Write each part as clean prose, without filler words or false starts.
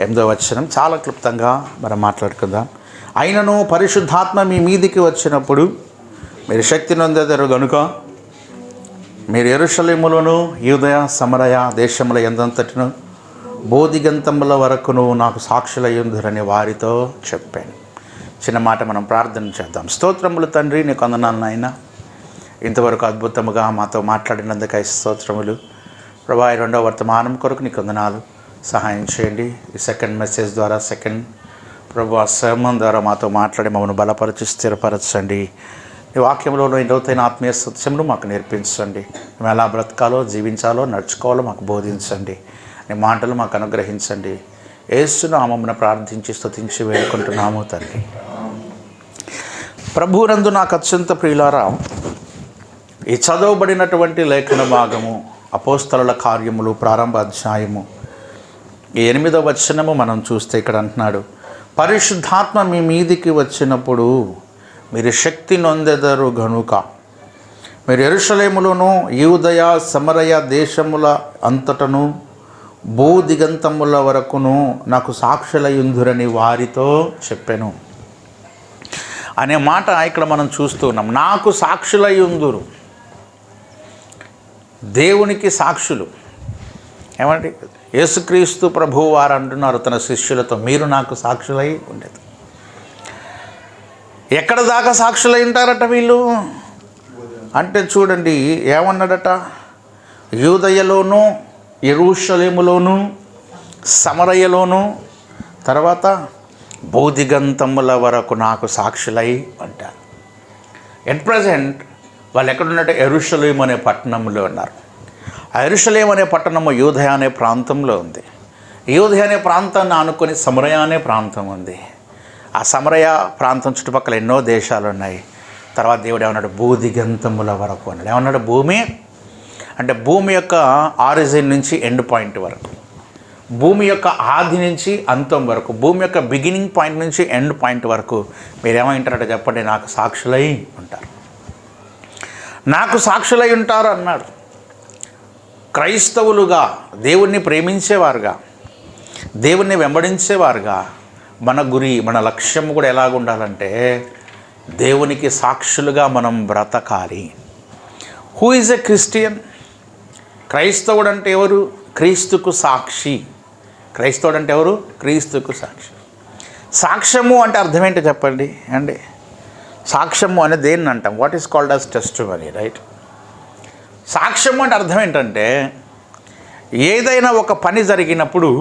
8వ వచనం చాలా క్లుప్తంగా మనం మాట్లాడుకుందాం. అయినను పరిశుద్ధాత్మ మీ మీదికి వచ్చినప్పుడు మీరు శక్తి నొందెదరు గనుక మీరు యెరూషలేములోను యూదయ సమరయ దేశముల యందంతటిను బోధిగంతముల వరకును నాకు సాక్షులయ్యుందురని వారితో చెప్పాను. చిన్న మాట మనం ప్రార్థన చేద్దాం. స్తోత్రములు తండ్రి, నీకు వందనాలు నాయనా, ఇంతవరకు అద్భుతముగా మాతో మాట్లాడినందుకై స్తోత్రములు ప్రభా. 2వ వర్తమానం కొరకు నీకు వందనాలు. సహాయం చేయండి. ఈ సెకండ్ మెసేజ్ ద్వారా, సెకండ్ ప్రభా sermon ద్వారా మాతో మాట్లాడి మమ్మల్ని బలపరచి స్థిరపరచండి. ఈ వాక్యంలో లోతైన ఆత్మీయ సత్యములు మాకు నేర్పించండి. మేము ఎలా బ్రతకాలో, జీవించాలో, నడుచుకోవాలో మాకు బోధించండి. నీ మాటలు మాకు అనుగ్రహించండి. యేసు నామమున ప్రార్థించి స్తుతించి వేడుకుంటున్నాము తండ్రి. ప్రభువునందు నాకు అత్యంత ప్రియులారా, ఈ చదవబడినటువంటి లేఖన భాగము అపోస్తలుల కార్యములు ప్రారంభ అధ్యాయము ఈ 8వ వచనము మనం చూస్తే ఇక్కడ అంటున్నాడు, పరిశుద్ధాత్మ మీ మీదికి వచ్చినప్పుడు మీరు శక్తి నొందెదరు గనుక మీరు యెరూషలేములోను యూదయ సమరయ దేశముల అంతటను భూదిగంతముల వరకును నాకు సాక్షులయ్యుందురని వారితో చెప్పాను అనే మాట ఇక్కడ మనం చూస్తున్నాం. నాకు సాక్షులయ్యుందురు, దేవునికి సాక్షులు. ఏమంటే యేసుక్రీస్తు ప్రభువు వారు అంటున్నారు తన శిష్యులతో, మీరు నాకు సాక్షులై ఉండేది. ఎక్కడ దాకా సాక్షులై ఉంటారట వీళ్ళు అంటే చూడండి ఏమన్నాడట, యూదయలోను యెరూషలేములోను సమరయలోను తర్వాత బోధిగంతముల వరకు నాకు సాక్షులై అంటారు. ఎట్ ప్రజెంట్ వాళ్ళు ఎక్కడున్నట్టు యెరూషలేము అనే పట్టణంలో ఉన్నారు. ఆ యెరూషలేము అనే పట్టణము యూదయ అనే ప్రాంతంలో ఉంది. యూదయ అనే ప్రాంతాన్ని ఆనుకొని సమరయ అనే ప్రాంతం ఉంది. ఆ సమరయ ప్రాంతం చుట్టుపక్కల ఎన్నో దేశాలు ఉన్నాయి. తర్వాత దేవుడు ఏమన్నాడు, భూదిగంతముల వరకు అన్నాడు. ఏమన్నాడు, భూమి అంటే భూమి యొక్క ఆరిజిన్ నుంచి ఎండ్ పాయింట్ వరకు, భూమి యొక్క ఆది నుంచి అంతం వరకు, భూమి యొక్క బిగినింగ్ పాయింట్ నుంచి ఎండ్ పాయింట్ వరకు మీరేమంటారంటే చెప్పండి, నాకు సాక్షులై ఉంటారు, నాకు సాక్షులై ఉంటారు అన్నాడు. క్రైస్తవులుగా, దేవుణ్ణి ప్రేమించేవారుగా, దేవుణ్ణి వెంబడించేవారుగా మన గురి, మన లక్ష్యం కూడా ఎలాగ ఉండాలంటే దేవునికి సాక్షులుగా మనం బ్రతకాలి. Who is a Christian? క్రైస్తవుడు అంటే ఎవరు? క్రీస్తుకు సాక్షి. క్రైస్తవుడు అంటే ఎవరు? క్రీస్తుకు సాక్షి. సాక్ష్యము అంటే అర్థం ఏంటో చెప్పండి అండి. సాక్ష్యము అనేది దేన్ని అంటాం? What is called as testimony, right? సాక్ష్యము అంటే అర్థం ఏంటంటే ఏదైనా ఒక పని జరిగినప్పుడు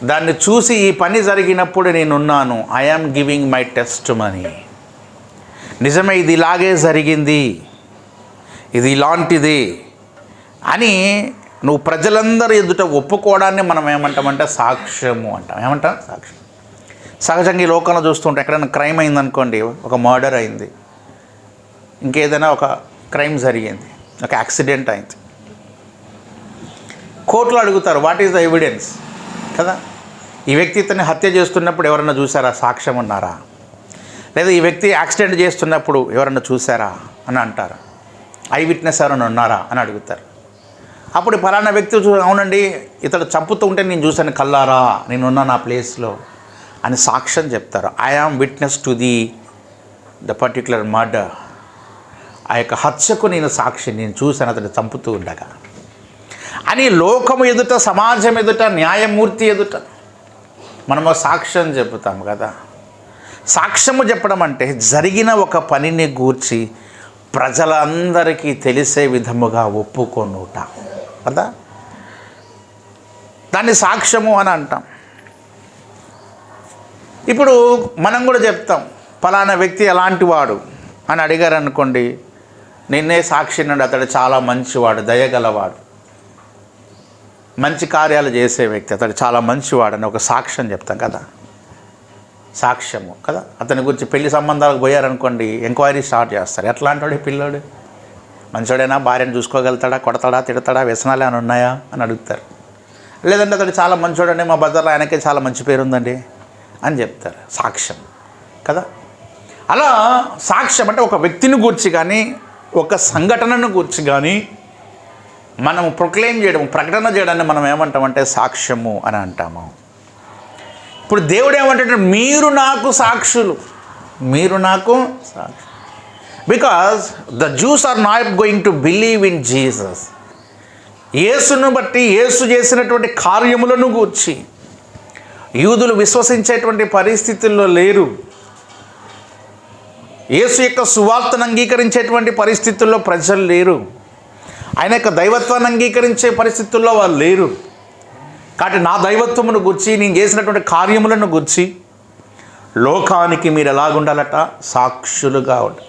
దాన్ని చూసి ఈ పని జరిగినప్పుడు నేనున్నాను, I am giving my testimony. నిజమే, ఇది ఇలాగే జరిగింది, ఇది ఇలాంటిది అని నువ్వు ప్రజలందరూ ఎదుట ఒప్పుకోవడాన్ని మనం ఏమంటామంటే సాక్ష్యము అంటాం. ఏమంటాం? సాక్ష్యం. సహజంగా ఈ లోకంలో చూస్తుంటే ఎక్కడైనా క్రైమ్ అయిందనుకోండి, ఒక మర్డర్ అయింది, ఇంకేదైనా ఒక క్రైమ్ జరిగింది, ఒక యాక్సిడెంట్ అయింది, కోర్టులో అడుగుతారు వాట్ ఈజ్ ద ఎవిడెన్స్ కదా. ఈ వ్యక్తి ఇతన్ని హత్య చేస్తున్నప్పుడు ఎవరన్నా చూసారా? సాక్ష్యం ఉన్నారా? లేదా ఈ వ్యక్తి యాక్సిడెంట్ చేస్తున్నప్పుడు ఎవరన్నా చూసారా అని అంటారు. ఐ విట్నెస్ ఎవరైనా ఉన్నారా అని అడుగుతారు. అప్పుడు ఫలానా వ్యక్తి అవునండి ఇతడు చంపుతూ ఉంటే నేను చూశాను కల్లారా, నేనున్నా నా ప్లేస్లో అని సాక్ష్యం చెప్తారు. I am witness to the particular murder. ఆ యొక్క హత్యకు నేను సాక్షి, నేను చూశాను అతడు చంపుతూ ఉండగా అని లోకము ఎదుట, సమాజం ఎదుట, న్యాయమూర్తి ఎదుట మనము సాక్ష్యం చెబుతాము కదా. సాక్ష్యము చెప్పడం అంటే జరిగిన ఒక పనిని గూర్చి ప్రజలందరికీ తెలిసే విధముగా ఒప్పుకొనుట కదా, దాన్ని సాక్ష్యము అని అంటాం. ఇప్పుడు మనం కూడా చెప్తాం ఫలానా వ్యక్తి ఎలాంటి వాడు అని అడిగారు అనుకోండి, నిన్నే సాక్షి నుండి అతడు చాలా మంచివాడు, దయగలవాడు, మంచి కార్యాలు చేసే వ్యక్తి, అతడు చాలా మంచివాడు అని ఒక సాక్ష్యం చెప్తాం కదా, సాక్ష్యము కదా. అతని గురించి పెళ్లి సంబంధాలకు పోయారనుకోండి, ఎంక్వైరీ స్టార్ట్ చేస్తారు. ఎట్లాంటి వాడు పిల్లోడు, మంచోడైనా, భార్యను చూసుకోగలుగుతాడా, కొడతాడా, తిడతాడా, వ్యసనాలు ఏమైనా ఉన్నాయా అని అడుగుతారు. లేదంటే అతడు చాలా మంచోడండి, మా బజార్లో ఆయనకే చాలా మంచి పేరు ఉందండి అని చెప్తారు. సాక్ష్యం కదా. అలా సాక్ష్యం అంటే ఒక వ్యక్తిని గూర్చి కానీ, ఒక సంఘటనను గూర్చి కానీ మనం ప్రొక్లెయిమ్ చేయడం, ప్రకటన చేయడాన్ని మనం ఏమంటామంటే సాక్ష్యము అని అంటాము. ఇప్పుడు దేవుడు ఏమంటాడు, మీరు నాకు సాక్షులు, మీరు నాకు సాక్షులు. Because the Jews are not going to believe in Jesus. యేసును బట్టి, యేసు చేసినటువంటి కార్యములను గూర్చి యూదులు విశ్వసించేటువంటి పరిస్థితుల్లో లేరు. యేసు యొక్క సువార్తను అంగీకరించేటువంటి పరిస్థితుల్లో ప్రజలు లేరు. ఆయన యొక్క దైవత్వాన్ని అంగీకరించే పరిస్థితుల్లో వాళ్ళు లేరు. కాబట్టి నా దైవత్వమును గుర్చి, నేను చేసినటువంటి కార్యములను గుర్చి లోకానికి మీరు ఎలాగుండాలట, సాక్షులుగా ఉండాలి.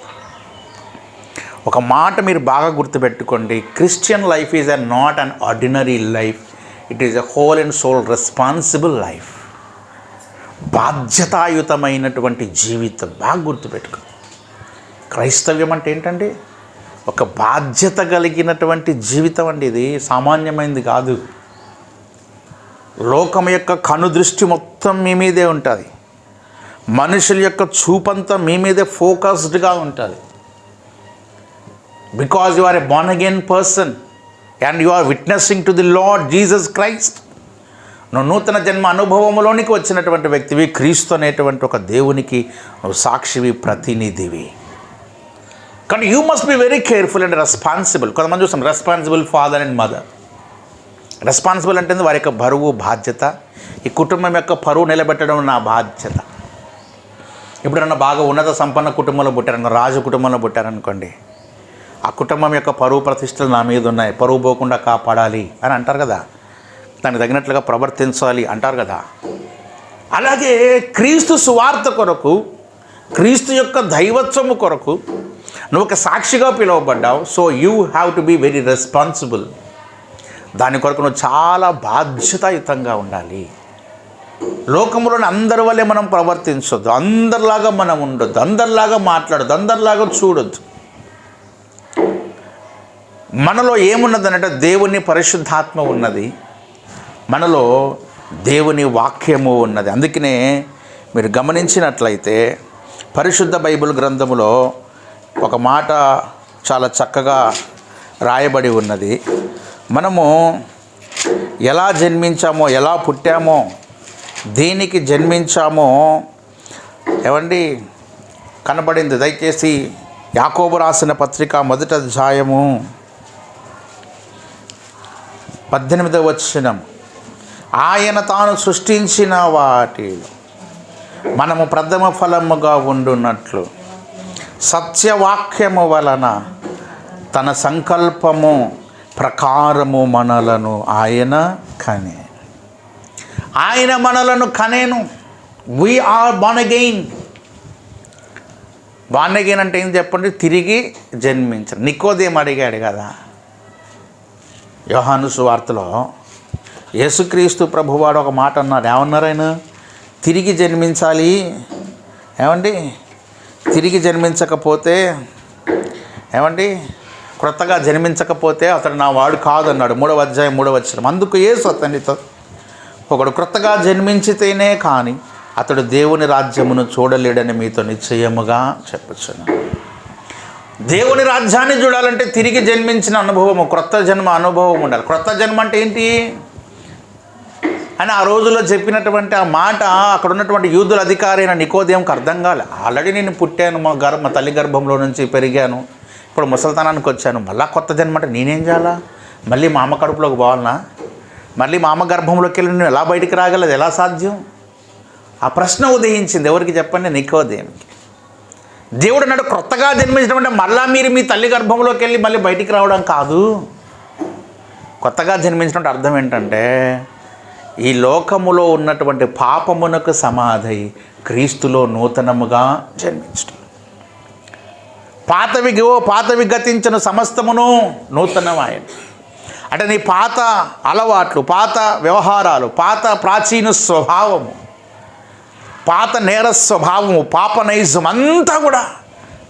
ఒక మాట మీరు బాగా గుర్తుపెట్టుకోండి, Christian life is not an ordinary life, it is a whole and soul responsible life. బాధ్యతాయుతమైనటువంటి జీవితం. బాగా గుర్తుపెట్టుకోండి. క్రైస్తవ్యం అంటే ఏంటండి? ఒక బాధ్యత కలిగినటువంటి జీవితం అండి. ఇది సామాన్యమైనది కాదు. లోకం యొక్క కనుదృష్టి మొత్తం మీ మీదే ఉంటుంది. మనుషుల యొక్క చూపంతా మీ మీదే ఫోకస్డ్గా ఉంటుంది. Because you are a born again person and you are witnessing to the lord Jesus Christ. నువ్వు నూతన జన్మ అనుభవంలోనికి వచ్చినటువంటి వ్యక్తివి, క్రీస్తు అనేటువంటి ఒక దేవునికి నువ్వు సాక్షివి, ప్రతినిధివి. కానీ you must be very careful and responsible. కొంతమంది చూస్తాం responsible father and mother. Responsible అంటే వారి యొక్క బరువు, బాధ్యత. ఈ కుటుంబం యొక్క పరువు నిలబెట్టడం నా బాధ్యత. ఇప్పుడు నన్ను బాగా ఉన్నత సంపన్న కుటుంబంలో పుట్టారనుకో, రాజు కుటుంబంలో పుట్టారనుకోండి, ఆ కుటుంబం యొక్క పరువు ప్రతిష్టలు నా మీద ఉన్నాయి, పరువు పోకుండా కాపాడాలి అని అంటారు కదా, దానికి తగినట్లుగా ప్రవర్తించాలి అంటారు కదా. అలాగే క్రీస్తు సువార్త కొరకు, క్రీస్తు యొక్క దైవత్వము కొరకు నువ్వు ఒక సాక్షిగా పిలువబడ్డావు. So you have to be very responsible. దాని కొరకు నువ్వు చాలా బాధ్యతాయుతంగా ఉండాలి. లోకంలోని అందరి వల్లే మనం ప్రవర్తించొద్దు, అందరిలాగా మనం ఉండొద్దు, అందరిలాగా మాట్లాడొద్దు, అందరిలాగా చూడొద్దు. మనలో ఏమున్నదనంటే దేవుని పరిశుద్ధాత్మ ఉన్నది, మనలో దేవుని వాక్యము ఉన్నది. అందుకనే మీరు గమనించినట్లయితే పరిశుద్ధ బైబిల్ గ్రంథములో ఒక మాట చాలా చక్కగా రాయబడి ఉన్నది. మనము ఎలా జన్మించామో, ఎలా పుట్టామో, దేనికి జన్మించామో ఏమండి కనబడింది. దయచేసి యాకోబు రాసిన పత్రిక 1వ అధ్యాయము 18వ వచనం. ఆయన తాను సృష్టించిన వాటిలో మనము ప్రథమ ఫలముగా ఉండున్నట్లు సత్యవాక్యము వలన తన సంకల్పము ప్రకారము మనలను ఆయన కనే. ఆయన మనలను కనేను. We are born again. born again అంటే ఏం చెప్పండి? తిరిగి జన్మించరు. నికోదేము అడిగాడు కదా యోహాను సువార్తలో, యేసుక్రీస్తు ప్రభువాడు ఒక మాట అన్నారు. ఏమన్నారు ఆయన? తిరిగి జన్మించాలి. ఏమండి? తిరిగి జన్మించకపోతే ఏమండి, క్రొత్తగా జన్మించకపోతే అతడు నా వాడు కాదన్నాడు. 3వ అధ్యాయం 3వ వచనం. అందుకు యేసు అతనితో, ఒకడు క్రొత్తగా జన్మించితేనే కానీ అతడు దేవుని రాజ్యమును చూడలేడని మీతో నిశ్చయముగా చెప్పొచ్చును. దేవుని రాజ్యాన్ని చూడాలంటే తిరిగి జన్మించిన అనుభవము, క్రొత్త జన్మ అనుభవం ఉండాలి. క్రొత్త జన్మ అంటే ఏంటి అని ఆ రోజుల్లో చెప్పినటువంటి ఆ మాట అక్కడ ఉన్నటువంటి యూదుల అధికారి అయిన నికోదేముకి అర్థం కాలే. ఆల్రెడీ నేను పుట్టాను, మా తల్లి గర్భంలో నుంచి పెరిగాను, ఇప్పుడు ముసలితనానికి వచ్చాను, మళ్ళీ కొత్త జన్మ అంటే నేనేం చేయాలా? మళ్ళీ మా అమ్మ కడుపులోకి పోవాలనా? మళ్ళీ మా అమ్మ గర్భంలోకి వెళ్ళి నేను ఎలా బయటికి రాగలదు? ఎలా సాధ్యం? ఆ ప్రశ్న ఉదయించింది. ఎవరికి చెప్పండి? నికోదేముకి. దేవుడు అన్నాడు, క్రొత్తగా జన్మించడం అంటే మళ్ళీ మీరు మీ తల్లి గర్భంలోకి వెళ్ళి మళ్ళీ బయటికి రావడం కాదు. కొత్తగా జన్మించడం అర్థం ఏంటంటే ఈ లోకములో ఉన్నటువంటి పాపమునకు సమాధి క్రీస్తులో నూతనముగా జన్మించడం. పాతవి గతించిన సమస్తమును నూతనమాయను. అంటే నీ పాత అలవాట్లు, పాత వ్యవహారాలు, పాత ప్రాచీన స్వభావము, పాత నేర స్వభావము, పాపనైజం అంతా కూడా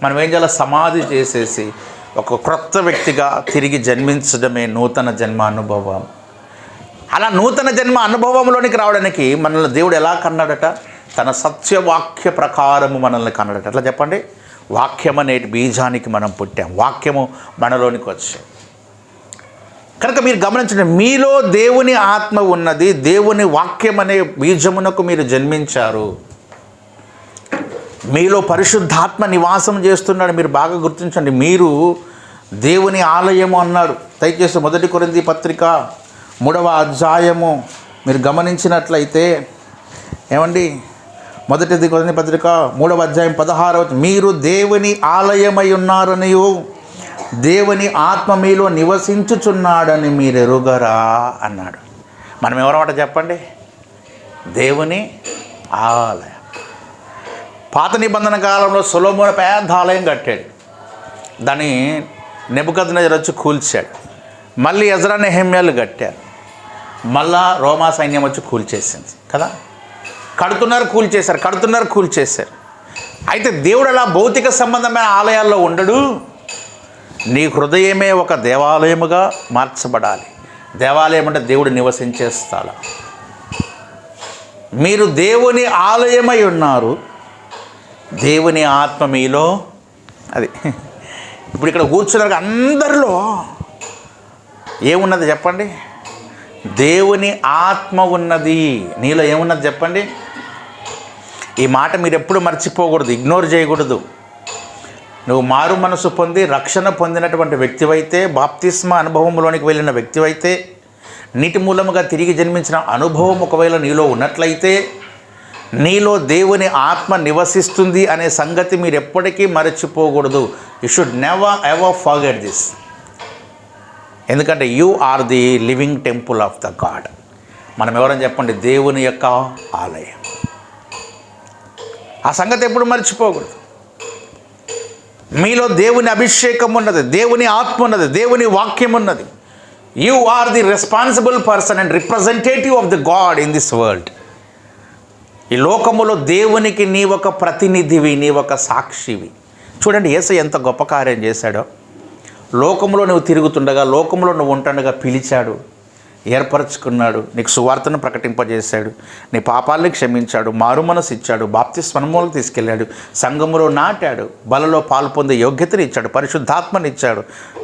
మనం ఏం చేయాలి? సమాధి చేసేసి ఒక క్రొత్త వ్యక్తిగా తిరిగి జన్మించడమే నూతన జన్మ అనుభవం. అలా నూతన జన్మ అనుభవంలోనికి రావడానికి మనల్ని దేవుడు ఎలా కన్నాడట? తన సత్యవాక్య ప్రకారము మనల్ని కన్నాడట. అట్లా చెప్పండి. వాక్యం అనే బీజానికి మనం పుట్టాం, వాక్యము మనలోనికి వచ్చాం. కనుక మీరు గమనించండి, మీలో దేవుని ఆత్మ ఉన్నది, దేవుని వాక్యం అనే బీజమునకు మీరు జన్మించారు, మీలో పరిశుద్ధాత్మ నివాసం చేస్తున్నాడు. మీరు బాగా గుర్తించండి, మీరు దేవుని ఆలయము అన్నాడు. దయచేసి 1 కొరింథీ పత్రిక 3వ అధ్యాయము మీరు గమనించినట్లయితే ఏమండి, 1 కొరింథీ పత్రిక 3వ అధ్యాయం 16వ, మీరు దేవుని ఆలయమై ఉన్నారనియు దేవుని ఆత్మ మీలో నివసించుచున్నాడని మీరు ఎరుగరా అన్నాడు. మనం ఎవరమాట చెప్పండి? దేవుని ఆలయం. పాత నిబంధన కాలంలో సొలొమోను పెద్ద ఆలయం కట్టాడు, దాన్ని నెబుకద్నెజరు వచ్చి కూల్చాడు. మళ్ళీ ఎజ్రా నెహెమ్యాలు కట్టారు, మళ్ళా రోమా సైన్యం వచ్చి కూల్చేసింది కదా. కడుతున్నారు కూల్చేశారు. అయితే దేవుడు అలా భౌతిక సంబంధమైన ఆలయాల్లో ఉండడు. నీ హృదయమే ఒక దేవాలయముగా మార్చబడాలి. దేవాలయం అంటే దేవుడు నివసించే స్థలం. మీరు దేవుని ఆలయమై ఉన్నారు, దేవుని ఆత్మ మీలో. అది ఇప్పుడు ఇక్కడ కూర్చున్నారు అందరిలో ఏమున్నది చెప్పండి? దేవుని ఆత్మ ఉన్నది. నీలో ఏమున్నది చెప్పండి? ఈ మాట మీరు ఎప్పుడు మర్చిపోకూడదు, ఇగ్నోర్ చేయకూడదు. నువ్వు మారు మనసు పొంది రక్షణ పొందినటువంటి వ్యక్తివైతే, బాప్తిస్మ అనుభవంలోనికి వెళ్ళిన వ్యక్తివైతే, నీటి మూలముగా తిరిగి జన్మించిన అనుభవం ఒకవేళ నీలో ఉన్నట్లయితే, నీలో దేవుని ఆత్మ నివసిస్తుంది అనే సంగతి మీరు ఎప్పటికీ మరచిపోకూడదు. You should never ever forget this. ఎందుకంటే you are the living temple of the God. మనం ఎవరని చెప్పండి? దేవుని యొక్క ఆలయం. ఆ సంగతి ఎప్పుడు మర్చిపోకూడదు. మీలో దేవుని అభిషేకం ఉన్నది, దేవుని ఆత్మ ఉన్నది, దేవుని వాక్యం ఉన్నది. You are the responsible person and representative of the God in this world. ఈ లోకములో దేవునికి నీ ఒక ప్రతినిధివి, నీ ఒక సాక్షివి. చూడండి, యేసయ్య ఎంత గొప్ప కార్యం చేశాడో. లోకంలో నువ్వు తిరుగుతుండగా, లోకంలో నువ్వు ఉంటుండగా పిలిచాడు, ఏర్పరచుకున్నాడు, నీకు సువార్తను ప్రకటింపజేశాడు, నీ పాపాలని క్షమించాడు, మారు మనసు ఇచ్చాడు, బాప్తిస్మములోకి తీసుకెళ్ళాడు, సంఘములో నాటాడు, బలలో పాల్పొందే యోగ్యతని ఇచ్చాడు, పరిశుద్ధాత్మని ఇచ్చాడు.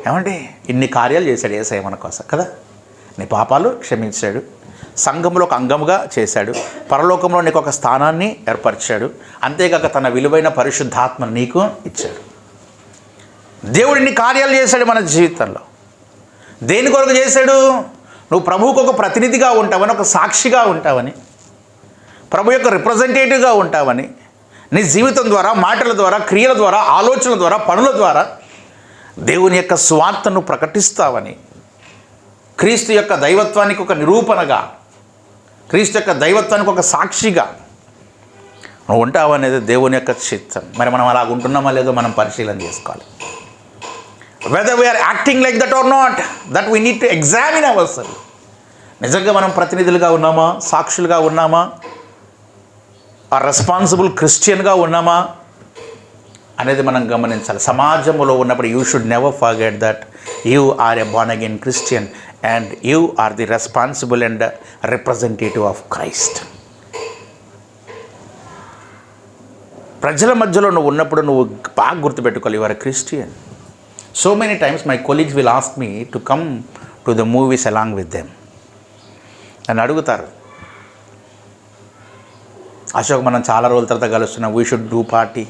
ఏమండి, ఇన్ని కార్యాలు చేశాడు యేసయ్య మన కోసం కదా. నీ పాపాలు క్షమించాడు, సంఘంలో ఒక అంగముగా చేశాడు, పరలోకంలో నీకు ఒక స్థానాన్ని ఏర్పరిచాడు, అంతేకాక తన విలువైన పరిశుద్ధాత్మను నీకు ఇచ్చాడు. దేవుడిని కార్యాలు చేశాడు మన జీవితంలో. దేని కొరకు చేశాడు? నువ్వు ప్రభువుకు ఒక ప్రతినిధిగా ఉంటావని, ఒక సాక్షిగా ఉంటావని, ప్రభు యొక్క రిప్రజెంటేటివ్గా ఉంటావని, నీ జీవితం ద్వారా, మాటల ద్వారా, క్రియల ద్వారా, ఆలోచనల ద్వారా, పనుల ద్వారా దేవుని యొక్క స్వార్థను ప్రకటిస్తావని, క్రీస్తు యొక్క దైవత్వానికి ఒక నిరూపణగా, క్రీస్తు యొక్క దైవత్వానికి ఒక సాక్షిగా నువ్వు ఉంటావనేది దేవుని యొక్క చిత్తం. మరి మనం అలాగ ఉంటున్నామా లేదో మనం పరిశీలన చేసుకోవాలి. whether we are acting like that or not, that we need to examine ourselves. నిజంగా మనం ప్రతినిధులుగా ఉన్నామా, సాక్షులుగా ఉన్నామా, ఆ రెస్పాన్సిబుల్ క్రిస్టియన్గా ఉన్నామా అనేది మనం గమనించాలి. సమాజంలో ఉన్నప్పుడు you should never forget that you are a born again Christian and you are the responsible and representative of Christ. ప్రజల మధ్యలో నువ్వు ఉన్నప్పుడు నువ్వు బాగా గుర్తుపెట్టుకోవాలి, you are a Christian. So many times my colleagues will ask me to come to the movies along with them. నన్ను అడుగుతారు, అశోక్ మనం చాలా రోజుల తర్వాత కలుస్తున్నాం, వీ షుడ్ డూ పార్టీ,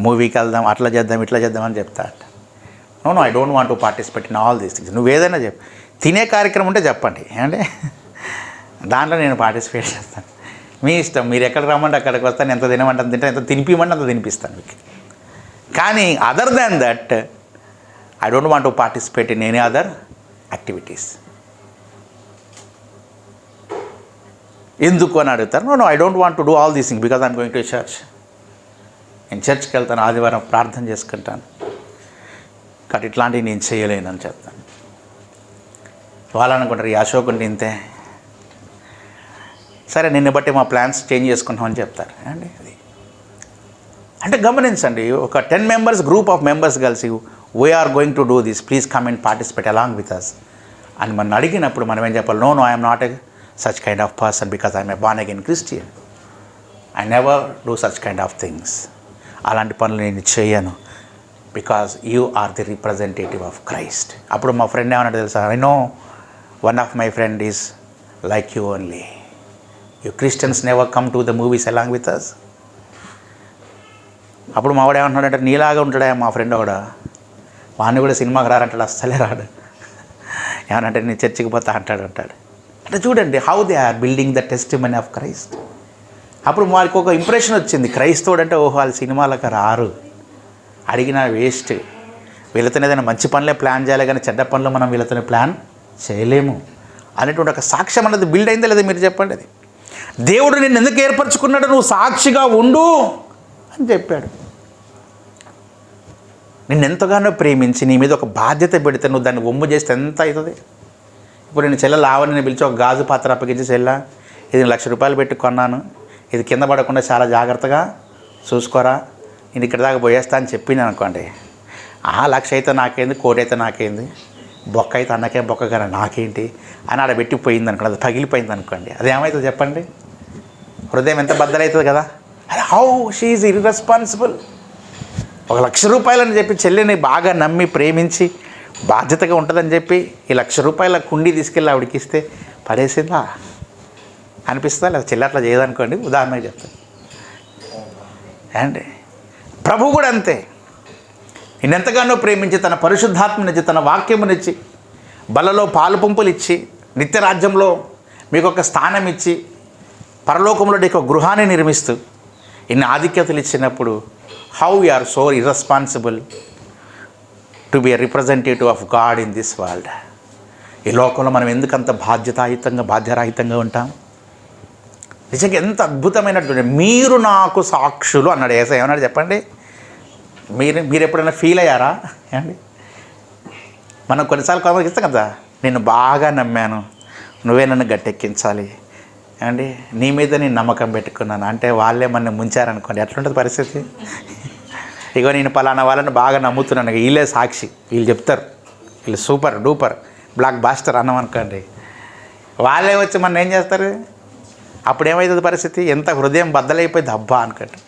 మూవీకి వెళ్దాం, అట్లా చేద్దాం, ఇట్లా చేద్దాం అని చెప్తాడు. No I don't want to participate in all these things. నువ్వు ఏదైనా చెప్పు, తినే కార్యక్రమం ఉంటే చెప్పండి, ఏమంటే దాంట్లో నేను పార్టిసిపేట్ చేస్తాను. మీ ఇష్టం, మీరు ఎక్కడికి రమ్మంటే అక్కడికి వస్తాను, ఎంత తినమంటే అంత తింటాను, ఎంత తినిపిమంటే అంత తినిపిస్తాను మీకు. కానీ other than that I don't want to participate in any other activities. ఎందుకు అని అడుగుతారు. No I don't want to do all these things because I'm going to church. నేను చర్చ్కి వెళ్తాను, ఆదివారం ప్రార్థన చేసుకుంటాను, కాబట్టి ఇట్లాంటివి నేను చేయలేనని చెప్తాను. వాళ్ళు అనుకుంటారు, ఈ అశోక్ అంటే ఇంతే, సరే నిన్ను బట్టి మా ప్లాన్స్ చేంజ్ చేసుకుంటామని చెప్తారు అండి. అది అంటే గమనించండి, ఒక 10 మెంబర్స్ గ్రూప్ ఆఫ్ మెంబర్స్ కలిసి we're going to do this, please come and participate along with us అని మనం అడిగినప్పుడు మనం ఏం చెప్పాలి? No I'm not a such kind of person because I'm a born again Christian. I never do such kind of things. అలాంటి పనులు నేను చేయను. Because you are the representative of Christ. అప్పుడు మా ఫ్రెండ్ ఏమన్నాడు తెలుసా? I know one of my friend is like you only. You Christians never come to the movies along with us. అప్పుడు మావాడు ఏమంటున్నాడంటే, నీలాగా ఉంటాడా మా ఫ్రెండ్ కూడా, వాడిని కూడా సినిమాకి రారంటాడు, అస్సలే రాడు. ఏమనంటే నేను చర్చికి పోతా అంటాడు. అంటే చూడండి how they are building the testimony of Christ. అప్పుడు వారికి ఒక ఇంప్రెషన్ వచ్చింది, క్రైస్తవుడు అంటే ఓహో వాళ్ళు సినిమాలకు రారు, అడిగినా వేస్ట్, వీళ్ళతో ఏదైనా మంచి పనులే ప్లాన్ చేయాలి కానీ చెడ్డ పనులు మనం వీళ్ళతో ప్లాన్ చేయలేము అనేటువంటి ఒక సాక్ష్యం అన్నది బిల్డ్ అయిందా లేదా మీరు చెప్పండి. అది దేవుడు నిన్ను ఎందుకు ఏర్పరచుకున్నాడు, నువ్వు సాక్షిగా ఉండు అని చెప్పాడు. నిన్ను ఎంతగానో ప్రేమించి నీ మీద ఒక బాధ్యత పెడితే నువ్వు దాన్ని ఒమ్ము చేస్తే ఎంత అవుతుంది? ఇప్పుడు నేను చెల్లెలు ఆవని పిలిచి ఒక గాజు పాత్ర అప్పగించి, చెల్ల ఇది ₹1,00,000 పెట్టి కొన్నాను, ఇది కింద పడకుండా చాలా జాగ్రత్తగా చూసుకోరా, నేను ఇక్కడ దాకా పోయేస్తా అని చెప్పింది అనుకోండి, ₹1,00,000 అయితే నాకేంది, 1,00,000 అయితే నాకేంది, బొక్క అయితే అన్నకే బొక్క కానీ నాకేంటి అని ఆడ పెట్టిపోయింది అనుకోండి, అది పగిలిపోయింది అనుకోండి, అది ఏమవుతుంది చెప్పండి? హృదయం ఎంత బద్దలవుతుంది కదా. అది హౌ షీ ఈజ్ ఇర్రెస్పాన్సిబుల్. ₹1,00,000 అని చెప్పి చెల్లిని బాగా నమ్మి ప్రేమించి బాధ్యతగా ఉంటుందని చెప్పి ఈ ₹1,00,000 కుండీ తీసుకెళ్ళి ఆవిడకి ఇస్తే పడేసిందా అనిపిస్తుందా? లేదా చెల్లి అట్లా చేయదనుకోండి, ఉదాహరణకు చెప్తాను. అండి ప్రభు కూడా అంతే, నిన్నెంతగానో ప్రేమించి తన పరిశుద్ధాత్మనిచ్చి తన వాక్యమునిచ్చి బలలో పాలు పంపులు ఇచ్చి నిత్యరాజ్యంలో మీకు ఒక స్థానం ఇచ్చి పరలోకంలో నీకు ఒక గృహాన్ని నిర్మిస్తూ ఇన్ని ఆధిక్యతలు ఇచ్చినప్పుడు how you are so irresponsible to be a representative of God in this world. ఈ లోకంలో మనం ఎందుకంత బాధ్యరాహితంగా ఉంటాం? నిజంగా ఎంత అద్భుతమైనటువంటి, మీరు నాకు సాక్షులు అన్నాడు యేసయ్య. ఏమన్నాడు చెప్పండి? మీరు ఎప్పుడైనా ఫీల్ అయ్యారా అండి? మనం కొన్నిసార్లు కొంతమందికి ఇస్తాం కదా, నేను బాగా నమ్మాను, నువ్వే నన్ను గట్టెక్కించాలి అండి, నీ మీద నేను నమ్మకం పెట్టుకున్నాను అంటే వాళ్ళే మన ముంచారనుకోండి, ఎట్లుంటుంది పరిస్థితి? ఇగో నేను పలానా వాళ్ళని బాగా నమ్ముతున్నాను, వీళ్ళే సాక్షి, వీళ్ళు చెప్తారు, వీళ్ళు సూపర్ డూపర్ బ్లాక్ బాస్టర్ అన్నాం అనుకోండి, వాళ్ళే వచ్చి మన ఏం చేస్తారు? అప్పుడు ఏమవుతుంది పరిస్థితి? ఎంత హృదయం బద్దలైపోయింది అబ్బా అనుకోండి.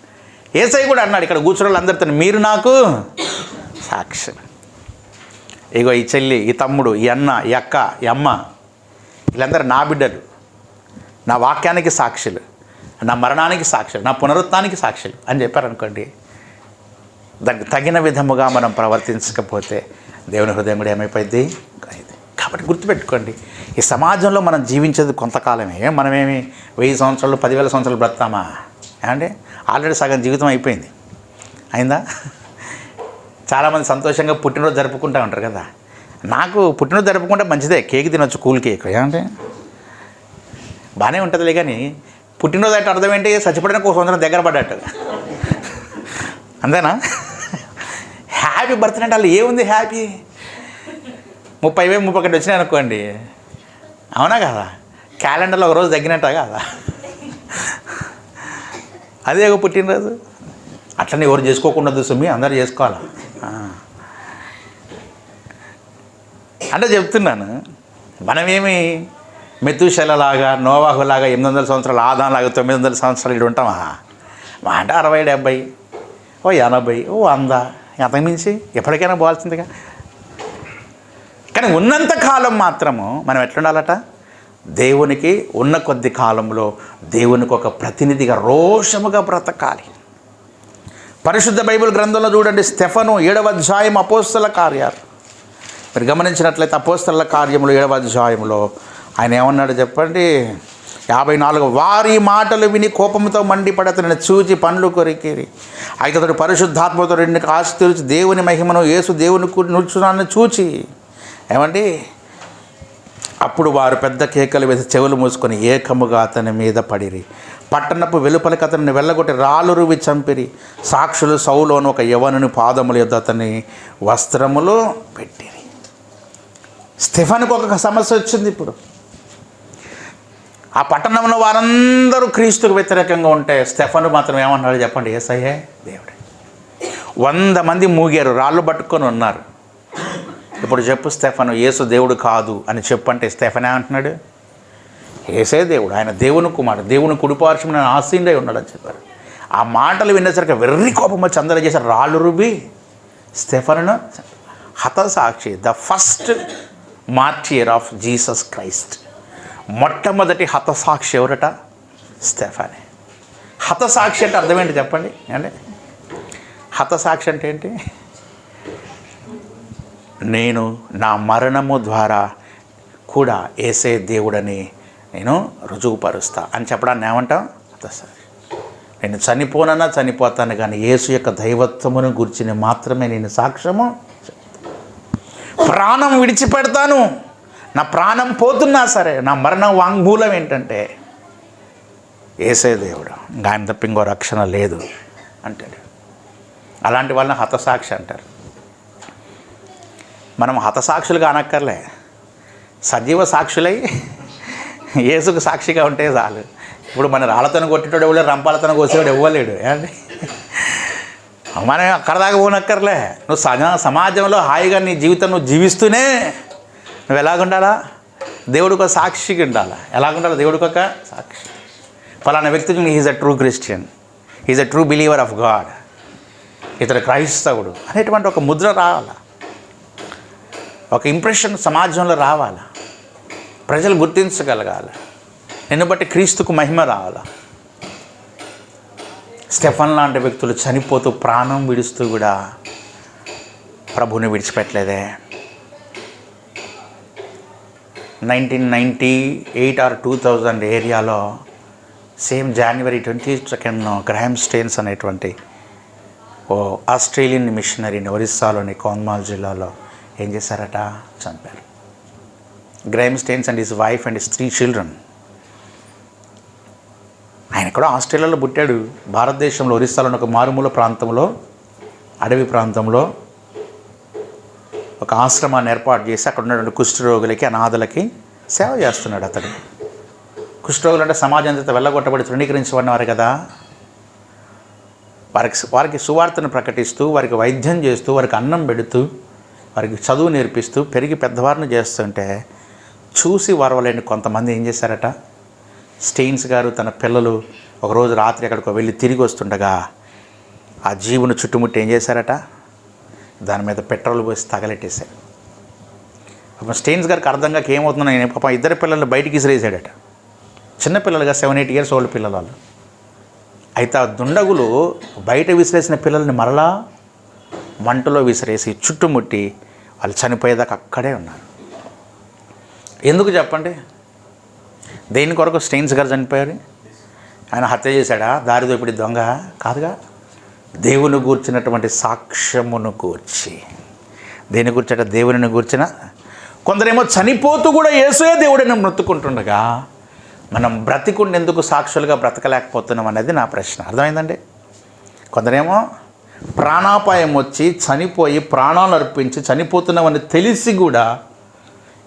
యేసయ్య కూడా అన్నాడు ఇక్కడ కూర్చున్న వాళ్ళందరితో, మీరు నాకు సాక్షి. ఇగో ఈ చెల్లి, ఈ తమ్ముడు, ఈ అన్న, ఈ అక్క, ఈ అమ్మ, వీళ్ళందరూ నా బిడ్డలు, నా వాక్యానికి సాక్షులు, నా మరణానికి సాక్షులు, నా పునరుత్థానానికి సాక్షులు అని చెప్పారనుకోండి, దానికి తగిన విధముగా మనం ప్రవర్తించకపోతే దేవుని హృదయం కూడా ఏమైపోయింది? కాబట్టి గుర్తుపెట్టుకోండి, ఈ సమాజంలో మనం జీవించేది కొంతకాలమే, మనమేమి 1000 సంవత్సరాలు 10,000 సంవత్సరాలు బ్రతామా అంటే? ఆల్రెడీ సగం జీవితం అయిపోయింది, అయిందా? చాలామంది సంతోషంగా పుట్టినరోజు జరుపుకుంటూ ఉంటారు కదా. నాకు పుట్టినరోజు జరుపుకుంటే మంచిదే, కేక్ తినొచ్చు, కూల్ కేక్, ఏమంటే బాగానే ఉంటుందిలే. కానీ పుట్టినరోజు అంటే అర్థం ఏంటి? చచ్చిపోవడానికి ఒక సంవత్సరం దగ్గర పడ్డట్టు, అంతేనా? హ్యాపీ బర్త్డే అంటే వాళ్ళు ఏముంది హ్యాపీ? 30,000 31 వచ్చినాయి అనుకోండి, అవునా కదా? క్యాలెండర్లో ఒక రోజు తగ్గినట్ట కదా, అదే ఒక పుట్టినరోజు. అట్లనే ఎవరు చేసుకోకుండా సుమి, అందరూ చేసుకోవాలా అంటే చెప్తున్నాను. మనమేమి మెతుషెలలాగా, నోవాహులాగా 800 సంవత్సరాలు, ఆదాంలాగా 900 సంవత్సరాలు ఇటు ఉంటామా? మా అంటే 60 70 ఓ 80 ఓ 100, అంతకుమించి ఎప్పటికైనా పోవాల్సిందిగా. కానీ ఉన్నంత కాలం మాత్రము మనం ఎట్లుండాలట? దేవునికి ఉన్న కొద్ది కాలంలో దేవునికి ఒక ప్రతినిధిగా రోషముగా బ్రతకాలి. పరిశుద్ధ బైబిల్ గ్రంథంలో చూడండి, స్టెఫను 7వ అధ్యాయం అపోస్తల కార్యాలు మీరు గమనించినట్లయితే, అపోస్తల కార్యములు 7వ అధ్యాయంలో ఆయన ఏమన్నాడు చెప్పండి? 54 వారి మాటలు విని కోపంతో మండిపడి అతనిని చూచి పండ్లు కొరికిరి. అయితే అతడు పరిశుద్ధాత్మతో రెండుకి ఆశ తెరిచి దేవుని మహిమను, యేసు దేవుని నిల్చున్నాన్ని చూచి ఏమండి, అప్పుడు వారు పెద్ద కేకలు వేసి చెవులు మూసుకొని ఏకముగా అతని మీద పడిరి. పట్టణపు వెలుపలికి అతన్ని వెళ్ళగొట్టి రాళ్ళు రువి చంపిరి. సాక్షులు సౌలోను ఒక యవనుని పాదముల యొద్ద అతని వస్త్రములు పెట్టిరి. స్టెఫనుకు ఒక సమస్య వచ్చింది. ఇప్పుడు ఆ పట్టణంలో వారందరూ క్రీస్తుకు వ్యతిరేకంగా ఉంటే స్టెఫను మాత్రం ఏమన్నాడు చెప్పండి? యేసయ్యే దేవుడే. 100 మంది మూగారు, రాళ్ళు పట్టుకొని ఉన్నారు. ఇప్పుడు చెప్పు స్టెఫను, యేసు దేవుడు కాదు అని చెప్పంటే స్టెఫన్ ఏమంటున్నాడు? యేసే దేవుడు, ఆయన దేవుని కుమారుడు, దేవుని కుడిపార్శ్వమున ఆసీనుడై ఉన్నాడని చెప్పారు. ఆ మాటలు వినేసరికి వెర్రి కోపం వచ్చి అందరూ చేశారు, రాళ్ళు రుబ్బి స్టెఫనును హతసాక్షి, the first martyr of Jesus Christ. మొట్టమొదటి హతసాక్షి ఎవరట? స్టెఫనే. హతసాక్షి అంటే అర్థం ఏంటి చెప్పండి అంటే? హతసాక్షి అంటే ఏంటి? నేను నా మరణము ద్వారా కూడా యేసే దేవుడని నేను రుజువుపరుస్తా అని చెప్పడాన్ని ఏమంటాం? హతసాక్షి. నేను చనిపోతాను కానీ యేసు యొక్క దైవత్వమును గురించి మాత్రమే నేను సాక్ష్యము ప్రాణం విడిచిపెడతాను. నా ప్రాణం పోతున్నా సరే నా మరణ వాంగ్మూలం ఏంటంటే యేసే దేవుడు, ఇంకా ఆయన తప్ప ఇంకో రక్షణ లేదు అంటాడు. అలాంటి వాళ్ళని హతసాక్షి అంటారు. మనం హతసాక్షులుగా అనక్కర్లే, సజీవ సాక్షులై యేసుకు సాక్షిగా ఉంటే చాలు. ఇప్పుడు మన రాళ్ళతోనే కొట్టేటోడు ఎవరు, రంపాలతోనే కోసేవాడు ఇవ్వలేడు ఏమండి. మనం అక్కడ దాకా పోనక్కర్లే. నువ్వు సమాజంలో హాయిగా నీ జీవితం నువ్వు జీవిస్తూనే నువ్వు ఎలాగుండాలా? దేవుడికి ఒక సాక్షిగా ఉండాలా. ఎలాగుండాలి? దేవుడికి ఒక సాక్షి. ఫలానా వ్యక్తికి is a true Christian, is a true believer of God, ఇతడు క్రైస్తవుడు అనేటువంటి ఒక ముద్ర రావాలా, ఒక ఇంప్రెషన్ సమాజంలో రావాలా, ప్రజలు గుర్తించగలగాలి, నిన్ను బట్టి క్రీస్తుకు మహిమ రావాలా. స్టెఫన్ లాంటి వ్యక్తులు చనిపోతూ ప్రాణం విడుస్తూ కూడా ప్రభువుని విడిచిపెట్టలేదే. 1998 or 2000 ఏరియాలో సేమ్ January 22 గ్రాహం స్టెయిన్స్ అనేటువంటి ఓ ఆస్ట్రేలియన్ మిషనరీని ఒరిస్సాలోని కోన్మాల్ జిల్లాలో ఏం చేశారట? చంపారు. Graham Staines and his wife and his 3 children. ఆయన కూడా ఆస్ట్రేలియాలో పుట్టాడు. భారతదేశంలో ఒరిస్సాలోని ఒక మారుమూల ప్రాంతంలో, అడవి ప్రాంతంలో ఒక ఆశ్రమాన్ని ఏర్పాటు చేసి అక్కడ ఉన్నటువంటి కుష్ఠరోగులకి, అనాథలకి సేవ చేస్తున్నాడు అతడు. కుష్ఠరోగులు అంటే సమాజం అంతా వెళ్ళగొట్టబడి తృణీకరించబడినవారు కదా. వారికి సువార్తను ప్రకటిస్తూ, వారికి వైద్యం చేస్తూ, వారికి అన్నం పెడుతూ, వారికి చదువు నేర్పిస్తూ పెరిగి పెద్దవారిని చేస్తుంటే చూసి వరవలేని కొంతమంది ఏం చేశారట? స్టెయిన్స్ గారు తన పిల్లలు ఒకరోజు రాత్రి ఎక్కడికో వెళ్ళి తిరిగి వస్తుండగా ఆ జీవును చుట్టుముట్టి ఏం చేశారట? దాని మీద పెట్రోల్ పోసి తగలెట్టేశారు. పాపం స్టెయిన్స్ గారికి అర్థం కాక ఏమవుతుందో, నేను పాపం 2 పిల్లల్ని బయటికి విసిరేసాడట. చిన్నపిల్లలుగా 7-8 years ఓల్డ్ పిల్లలు వాళ్ళు. అయితే ఆ దుండగులు బయట విసిరేసిన పిల్లల్ని మరలా మంటలో విసిరేసి చుట్టుముట్టి వాళ్ళు చనిపోయేదాకా అక్కడే ఉన్నారు. ఎందుకు చెప్పండి? దేని కొరకు స్టెయిన్స్ గారు చనిపోయారు? ఆయన హత్య చేశాడా? దారిదోపిడి దొంగ కాదుగా. దేవుని గూర్చినటువంటి సాక్ష్యమును గూర్చి. దేని గురించట? దేవుని గూర్చిన. కొందరేమో చనిపోతూ కూడా యేసే దేవుడిని మొత్తుకుంటుండగా మనం బ్రతికుండి ఎందుకు సాక్షులుగా బ్రతకలేకపోతున్నాం అనేది నా ప్రశ్న. అర్థమైందండి? కొందరేమో ప్రాణాపాయం వచ్చి చనిపోయి ప్రాణాలు అర్పించి చనిపోతున్నామని తెలిసి కూడా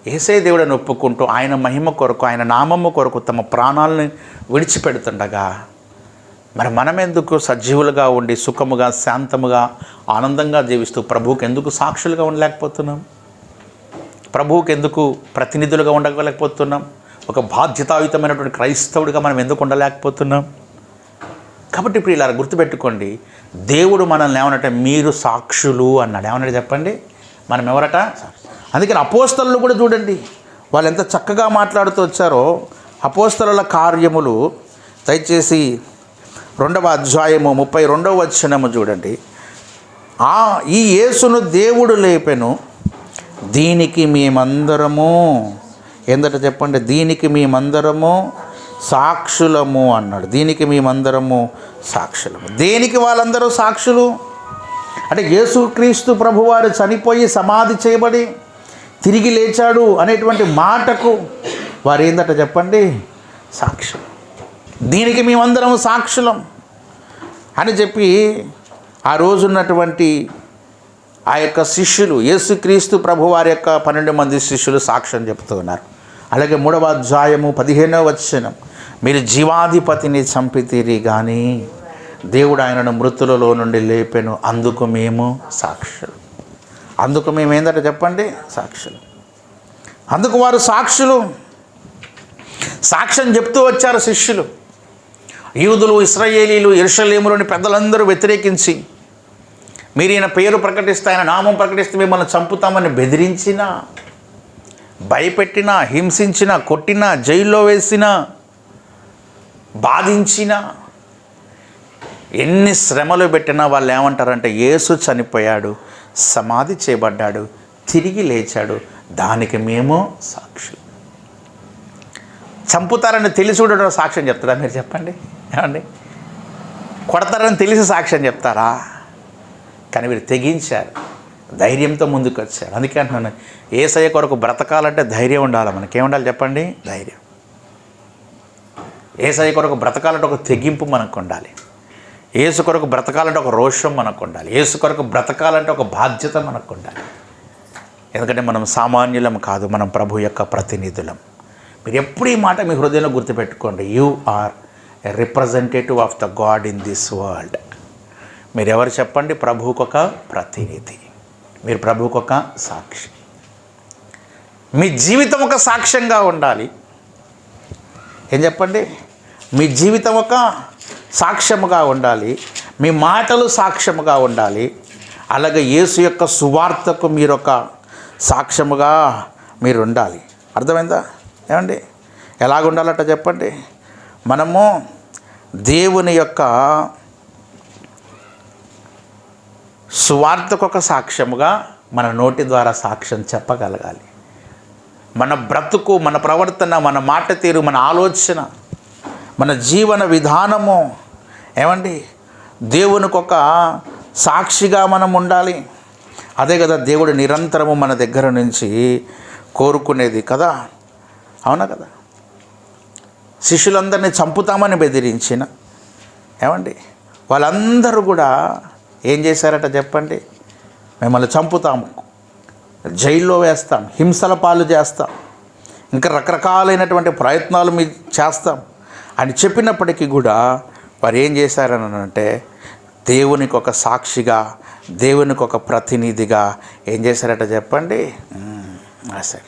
యేసే దేవుడిని ఒప్పుకుంటూ ఆయన మహిమ కొరకు, ఆయన నామము కొరకు తమ ప్రాణాలను విడిచిపెడుతుండగా మరి మనం ఎందుకు సజీవులుగా ఉండి సుఖముగా, శాంతముగా, ఆనందంగా జీవిస్తూ ప్రభువుకి ఎందుకు సాక్షులుగా ఉండలేకపోతున్నాం? ప్రభువుకి ఎందుకు ప్రతినిధులుగా ఉండలేకపోతున్నాం? ఒక బాధ్యతాయుతమైనటువంటి క్రైస్తవుడిగా మనం ఎందుకు ఉండలేకపోతున్నాం? కాబట్టి ఇప్పుడు ఇలా గుర్తుపెట్టుకోండి, దేవుడు మనల్ని ఏమనంటే మీరు సాక్షులు అన్నాడు. ఏమన్నాడు చెప్పండి? మనం ఎవరట? అందుకని అపోస్తలులు కూడా చూడండి, వాళ్ళు ఎంత చక్కగా మాట్లాడుతూ వచ్చారో. అపోస్తలుల కార్యములు దయచేసి 2వ అధ్యాయము 32వ వచనము చూడండి. ఈ యేసును దేవుడు లేపెను, దీనికి మేమందరము ఏందట చెప్పండి? దీనికి మేమందరము సాక్షులము అన్నాడు. దీనికి మేమందరము సాక్షులము. దేనికి వాళ్ళందరూ సాక్షులు అంటే యేసుక్రీస్తు ప్రభువారు చనిపోయి సమాధి చేయబడి తిరిగి లేచాడు అనేటువంటి మాటకు వారు ఏందట చెప్పండి? సాక్షులు. దీనికి మేమందరం సాక్షులం అని చెప్పి ఆ రోజున్నటువంటి ఆ యొక్క శిష్యులు, యేసుక్రీస్తు ప్రభు వారి యొక్క 12 మంది శిష్యులు సాక్ష్యం చెప్తూ ఉన్నారు. అలాగే 3వ అధ్యాయము 15వ వచనం, మీరు జీవాధిపతిని చంపితిరి కానీ దేవుడు ఆయనను మృతులలో నుండి లేపెను, అందుకు మేము సాక్షులు. అందుకు మేము ఏందంటే చెప్పండి? సాక్షులు. అందుకు వారు సాక్షులు. సాక్ష్యం చెప్తూ వచ్చారు శిష్యులు. యూదులు, ఇశ్రాయేలీలు, యెరూషలేములోని పెద్దలందరూ వ్యతిరేకించి మీరు ఈయన పేరు ప్రకటిస్తే, ఆయన నామం ప్రకటిస్తే మిమ్మల్ని చంపుతామని బెదిరించినా, భయపెట్టినా, హింసించినా, కొట్టినా, జైల్లో వేసినా, బాధించినా, ఎన్ని శ్రమలు పెట్టినా వాళ్ళు ఏమంటారంటే యేసు చనిపోయాడు, సమాధి చేయబడ్డాడు, తిరిగి లేచాడు, దానికి మేము సాక్షులు. చంపుతారని తెలిసి కూడా సాక్ష్యం చెప్తారా మీరు? చెప్పండి. ఏమండి, కొడతారని తెలిసి సాక్ష్యం చెప్తారా? కానీ వీరు తెగించారు, ధైర్యంతో ముందుకు వచ్చారు. అందుకే అంటున్నాను, యేసయ్య కొరకు బ్రతకాలంటే ధైర్యం ఉండాలి. మనకేముండాలి చెప్పండి? ధైర్యం. యేసయ్య కొరకు బ్రతకాలంటే ఒక తెగింపు మనకు ఉండాలి. యేసు కొరకు బ్రతకాలంటే ఒక రోషం మనకు ఉండాలి. యేసు కొరకు బ్రతకాలంటే ఒక బాధ్యత మనకు ఉండాలి. ఎందుకంటే మనం సామాన్యులం కాదు, మనం ప్రభు యొక్క ప్రతినిధులం. మీరు ఎప్పుడు ఈ మాట మీ హృదయంలో గుర్తుపెట్టుకోండి. You are a representative of the God in this world. మీరు ఎవరు చెప్పండి? ప్రభువుకు ఒక ప్రతినిధి, మీరు ప్రభువుకు ఒక సాక్షి. మీ జీవితం ఒక సాక్ష్యంగా ఉండాలి. ఏం చెప్పండి? మీ జీవితం ఒక సాక్ష్యముగా ఉండాలి, మీ మాటలు సాక్ష్యముగా ఉండాలి. అలాగే యేసు యొక్క సువార్తకు మీరు ఒక సాక్ష్యముగా మీరు ఉండాలి. అర్థమైందా? ఏమండి, ఎలాగ ఉండాలట చెప్పండి? మనము దేవుని యొక్క సువార్తకు ఒక సాక్ష్యముగా మన నోటి ద్వారా సాక్ష్యం చెప్పగలగాలి. మన బ్రతుకు, మన ప్రవర్తన, మన మాట తీరు, మన ఆలోచన, మన జీవన విధానము ఏమండి దేవునికి ఒక సాక్షిగా మనం ఉండాలి. అదే కదా దేవుడు నిరంతరము మన దగ్గర నుంచి కోరుకునేది కదా. అవునా కదా? శిష్యులందరినీ చంపుతామని బెదిరించిన ఏమండి వాళ్ళందరూ కూడా ఏం చేశారట చెప్పండి? మిమ్మల్ని చంపుతాము, జైల్లో వేస్తాం, హింసల పాలు చేస్తాం, ఇంకా రకరకాలైనటువంటి ప్రయత్నాలు మీ చేస్తాం అని చెప్పినప్పటికీ కూడా వారు ఏం చేశారని అంటే దేవునికి ఒక సాక్షిగా, దేవునికి ఒక ప్రతినిధిగా ఏం చేశారట చెప్పండి? సరే,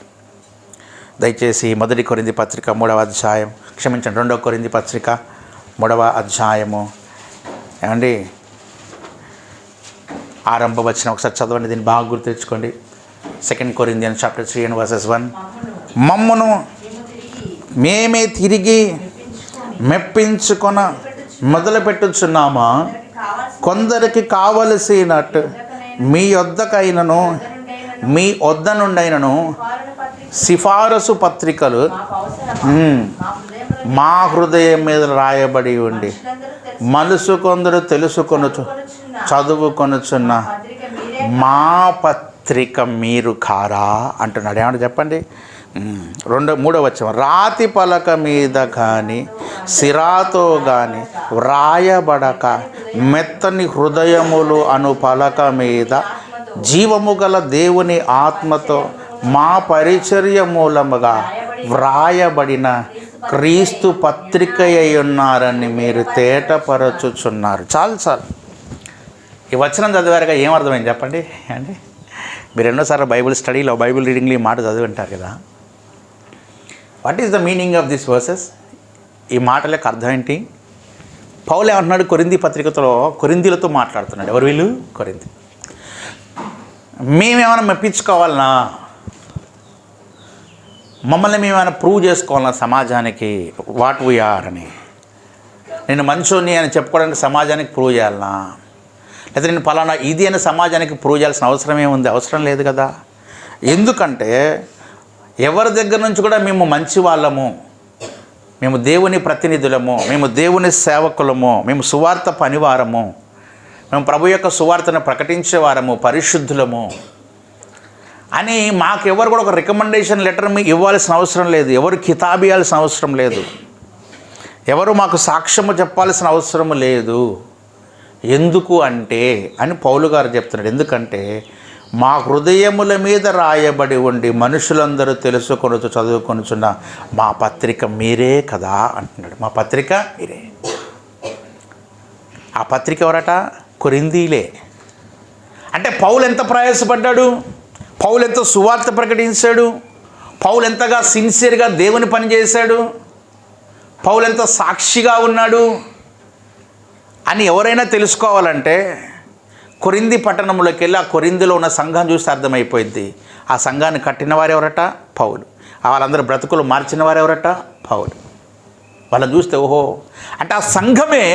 దయచేసి 1 కొరింథీ పత్రిక 3వ అధ్యాయం, క్షమించండి 2 కొరింథీ పత్రిక 3వ అధ్యాయము ఏమండి ఆరంభ వచనం ఒకసారి చదవండి. దీన్ని బాగా గుర్తు తెచ్చుకోండి. 2 Corinthians chapter 3 and verses 1. మమ్మును మేమే తిరిగి మెప్పించుకొన మొదలుపెట్టుచున్నామా? కొందరికి కావలసినట్టు మీ వద్దకైనను మీ వద్ద నుండైనను సిఫారసు పత్రికలు మా హృదయం మీద రాయబడి ఉండి మనసు కొందరు తెలుసుకొనుచు చదువుకొనుచున్న మా పత్రిక మీరు కారా అంటున్నాడు. ఏమంటే చెప్పండి? 3వ వచనం, రాతి పలక మీద కానీ సిరాతో కానీ వ్రాయబడక మెత్తని హృదయములు అను పలక మీద జీవము గల దేవుని ఆత్మతో మా పరిచర్య మూలముగా వ్రాయబడిన క్రీస్తు పత్రిక అయి ఉన్నారని మీరు తేటపరచుచున్నారు. చాలు ఈ వచనం చదివారుగా ఏమర్థమైంది చెప్పండి? అంటే మీరు ఎన్నోసార్లు బైబిల్ స్టడీలో, బైబిల్ రీడింగ్లో ఈ మాట చదివి ఉంటారు కదా. What is the meaning of this versus? ఈ మాటలకు అర్థం ఏంటి? పౌలు ఏమంటున్నాడు? కొరింథీ పత్రికలో కొరింథీలతో మాట్లాడుతున్నాడు. ఎవరు వీళ్ళు? కొరింథీ. మేమేమైనా మెప్పించుకోవాలనా? మమ్మల్ని మేమైనా ప్రూవ్ చేసుకోవాలన్నా సమాజానికి వాట్ వీ ఆర్ అని? నేను మంచోని అని చెప్పుకోవడానికి సమాజానికి ప్రూవ్ చేయాలనా? లేదా నేను ఫలానా ఇది అని సమాజానికి ప్రూవ్ చేయాల్సిన అవసరం ఏముంది? అవసరం లేదు కదా. ఎందుకంటే ఎవరి దగ్గర నుంచి కూడా మేము మంచి వాళ్ళము, మేము దేవుని ప్రతినిధులము, మేము దేవుని సేవకులము, మేము సువార్త పనివారము, మేము ప్రభు యొక్క సువార్తను ప్రకటించేవారము, పరిశుద్ధులము అని మాకెవరు కూడా ఒక రికమెండేషన్ లెటర్ మీకు ఇవ్వాల్సిన అవసరం లేదు. ఎవరు కితాబు ఇవ్వాల్సిన అవసరం లేదు. ఎవరు మాకు సాక్ష్యము చెప్పాల్సిన అవసరం లేదు. ఎందుకు అంటే అని పౌలు గారు చెప్తున్నాడు. ఎందుకంటే మా హృదయముల మీద రాయబడి ఉండి మనుషులందరూ తెలుసుకొనుచు చదువుకొనుచున్న మా పత్రిక మీరే కదా అంటున్నాడు. మా పత్రిక మీరే. ఆ పత్రిక ఎవరట? కొరింథీలే. అంటే పౌలు ఎంత ప్రయాసపడ్డాడు, పౌలు ఎంత సువార్త ప్రకటించాడు, పౌలు ఎంతగా సిన్సియర్గా దేవుని పని చేశాడు, పౌలు ఎంత సాక్షిగా ఉన్నాడు అని ఎవరైనా తెలుసుకోవాలంటే కొరింథీ పట్టణంలోకి వెళ్ళి ఆ కొరింథీలో ఉన్న సంఘం చూస్తే అర్థమైపోయింది. ఆ సంఘాన్ని కట్టిన వారు ఎవరట? పౌలు. వాళ్ళందరూ బ్రతుకులు మార్చిన వారు ఎవరట? పౌలు. వాళ్ళని చూస్తే ఓహో, అంటే ఆ సంఘమే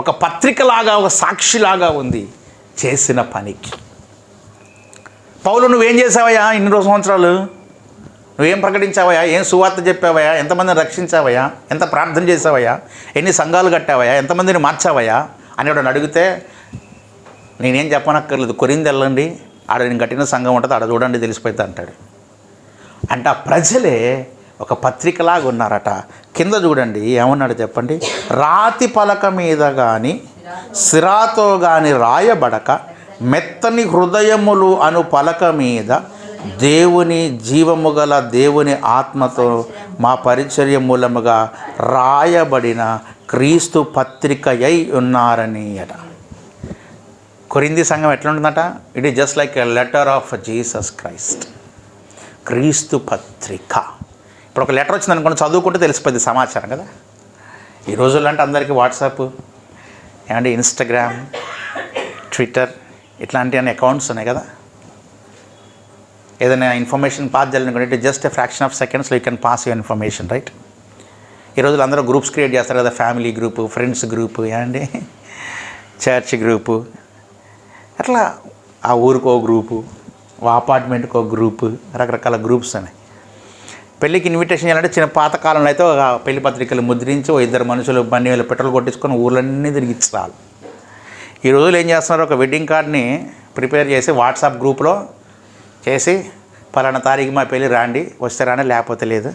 ఒక పత్రికలాగా, ఒక సాక్షిలాగా ఉంది చేసిన పనికి. పౌలు, నువ్వేం చేసావయ్యా ఇన్ని సంవత్సరాలు? నువ్వేం ప్రకటించావయ్యా? ఏం సువార్త చెప్పావయ్యా? ఎంతమందిని రక్షించావయ్యా? ఎంత ప్రార్థన చేసావయ్యా? ఎన్ని సంఘాలు కట్టావయ్యా? ఎంతమందిని మార్చావయ్యా అని వాడిని అడిగితే, నేనేం చెప్పనక్కర్లేదు, కొరింథీ వెళ్ళండి, ఆడ నేను కట్టిన సంఘం ఉంటుంది, ఆడ చూడండి తెలిసిపోతుంది అంటాడు. అంటే ఆ ప్రజలే ఒక పత్రికలాగా ఉన్నారట. కింద చూడండి ఏమన్నాడు చెప్పండి. రాతి పలక మీద కానీ సిరాతో కానీ రాయబడక మెత్తని హృదయములు అను పలక మీద దేవుని జీవము గల దేవుని ఆత్మతో మా పరిచర్య మూలముగా రాయబడిన క్రీస్తు పత్రిక అయి ఉన్నారని అట. కొరింథీ సంఘం ఎట్లా ఉంటుందట? It is just like a letter of Jesus Christ. క్రీస్తు పత్రిక. ఇప్పుడు ఒక లెటర్ వచ్చింది అనుకోండి, చదువుకుంటే తెలిసిపోయింది సమాచారం కదా. ఈ రోజుల్లో అంటే అందరికీ వాట్సాప్, ఏమంటే ఇన్స్టాగ్రామ్, ట్విట్టర్ ఇట్లాంటి అన్ని అకౌంట్స్ ఉన్నాయి కదా. ఏదైనా ఇన్ఫర్మేషన్ పాస్ చేయాలనుకుంటే it just a fraction of సెకండ్స్లో you can pass your information, right? ఈ రోజులు అందరూ గ్రూప్స్ క్రియేట్ చేస్తారు కదా, ఫ్యామిలీ గ్రూపు, ఫ్రెండ్స్ గ్రూపు, ఏమండి చర్చ్ గ్రూపు, అట్లా ఆ ఊరికో గ్రూపు, ఆ అపార్ట్మెంట్కో గ్రూపు, రకరకాల గ్రూప్స్ ఉన్నాయి. పెళ్ళికి ఇన్విటేషన్ చేయాలంటే చిన్న పాతకాలంలో అయితే ఒక పెళ్లి పత్రికలు ముద్రించి ఓ ఇద్దరు మనుషులు బండి వేలు పెట్రోల్ కొట్టించుకొని ఊర్లన్నీ తిరిగి ఇచ్చారు. ఈ రోజులు ఏం చేస్తున్నారు, ఒక వెడ్డింగ్ కార్డ్ని ప్రిపేర్ చేసి వాట్సాప్ గ్రూప్లో చేసి, పలానా తారీఖు మా పెళ్ళి రాండి, వస్తే రాండి లేకపోతే లేదు,